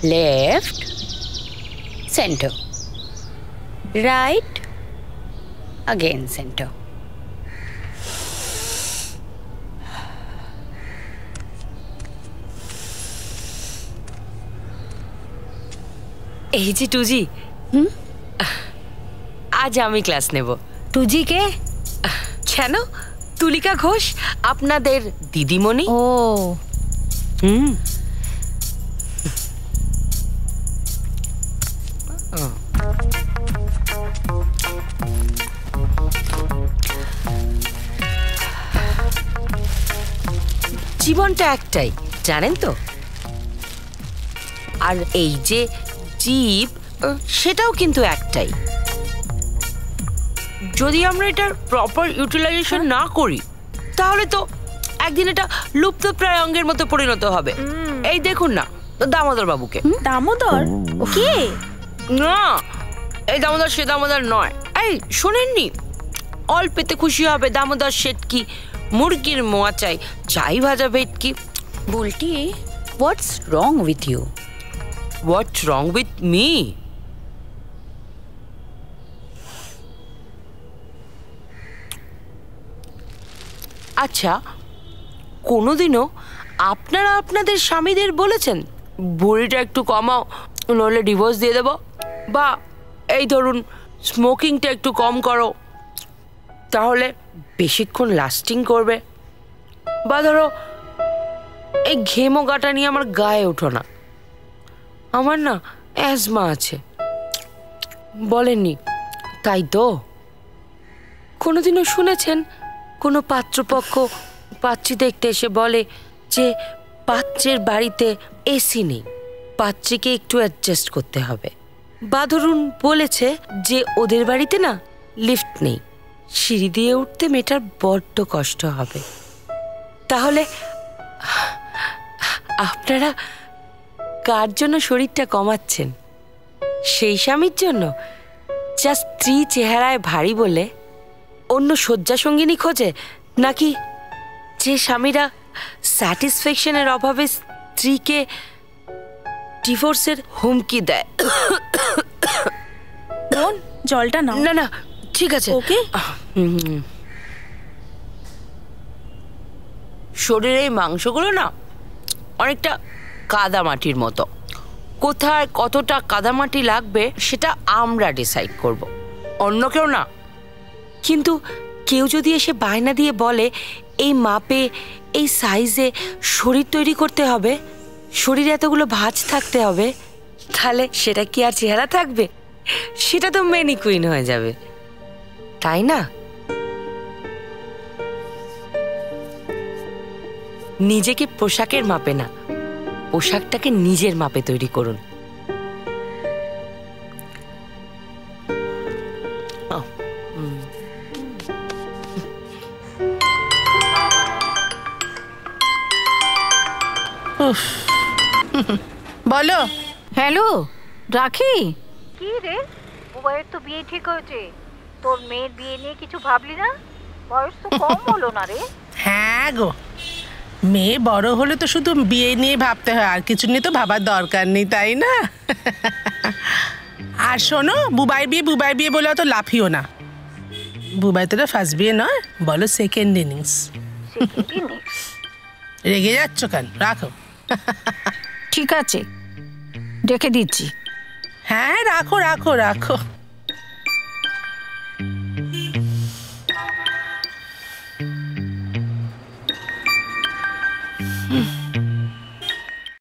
left, center, right, again center. এই যে টুজি, আজ আমি ক্লাস নেব। টুজি কে? কেন, তুলিকা ঘোষ, আপনাদের দিদিমণি। ও জীবনটা একটাই, জানেন তো। আর এই যে জীব, সেটাও কিন্তু একটাই। যদি আমরা এটার প্রপার ইউটিলাইজেশন না করি, তাহলে তো একদিন এটা লুপ্তপ্রায় অঙ্গের মতো পরিণত হবে। এই দেখুন না দামোদর বাবুকে। দামোদর কে? না, এই দামোদর সে দামোদর নয়। এই শোনেননি, অল্পেতে খুশি হবে দামোদর শেটকি, মুরগির মোয়া চাই, চাই ভাজা ভেটকি। Bulti, what's wrong with you? What's wrong with me? আচ্ছা, কোনোদিনও আপনারা আপনাদের স্বামীদের বলেছেন বড়িটা একটু কমাও, নইলে ডিভোর্স দিয়ে দেব? বা এই ধরুন স্মোকিংটা একটু কম করো, তাহলে বেশিক্ষণ লাস্টিং করবে? বা ধরো এই ঘেমো গাটা নিয়ে আমার গায়ে ওঠো না, আমার না অ্যাজমা আছে, বলেননি তাই তো? কোনোদিনও শুনেছেন কোনো পাত্রপক্ষ পাত্রী দেখতে এসে বলে যে পাত্রের বাড়িতে এসি নেই, পাত্রীকে একটু অ্যাডজাস্ট করতে হবে? বা ধরুন বলেছে যে ওদের বাড়িতে না লিফট নেই, সিঁড়ি দিয়ে উঠতে মেয়েটার বড্ড কষ্ট হবে। তাহলে আপনারা কার জন্য শরীরটা কমাচ্ছেন? সেই স্বামীর জন্য যা স্ত্রী চেহারায় ভারী বলে অন্য শয্যা সঙ্গিনী খোঁজে, নাকি যে স্বামীরা স্যাটিসফ্যাকশনের অভাবে স্ত্রীকে ডিভোর্সের হুমকি দেয়? জলটা নাও। না না, ঠিক আছে। ওকে। শরীরের এই মাংসগুলো না অনেকটা কাদামাটির মতো, কোথায় কতটা কাদামাটি লাগবে সেটা আমরা ডিসাইড করব, অন্য কেউ না। কিন্তু কেউ যদি এসে বায়না দিয়ে বলে এই মাপে এই সাইজে শরীর তৈরি করতে হবে, শরীরে এতগুলো ভাঁজ থাকতে হবে, তাহলে সেটা কি আর চেহারা থাকবে? সেটা তো ম্যানিকুইন হয়ে যাবে, তাই না? নিজেকে পোশাকের মাপে না, পোশাকটাকে নিজের মাপে তৈরি করুন। বলো। হ্যালো রাখি। কি রে, বুবাইয়ের তো বিয়ে ঠিক হয়েছে, তোর মেয়ের বিয়ে নিয়ে কিছু ভাবলি না? বয়স তো কম হলো না রে। হ্যাঁ গো, মেয়ে বড় হলে তো শুধু বিয়ে নিয়ে ভাবতে হয়, আর কিছু নিয়ে তো ভাবার দরকার নেই, তাই না? আর শোনো, বুবাই বিয়ে বলে অত লাফিও না। বুবাই তো ফার্স্ট বিয়ে নয়, বলো সেকেন্ড ইনিংস। রেগে যাচ্ছ কেন? রাখো। ঠিক আছে, রেখে দিচ্ছি। হ্যাঁ রাখো রাখো রাখো।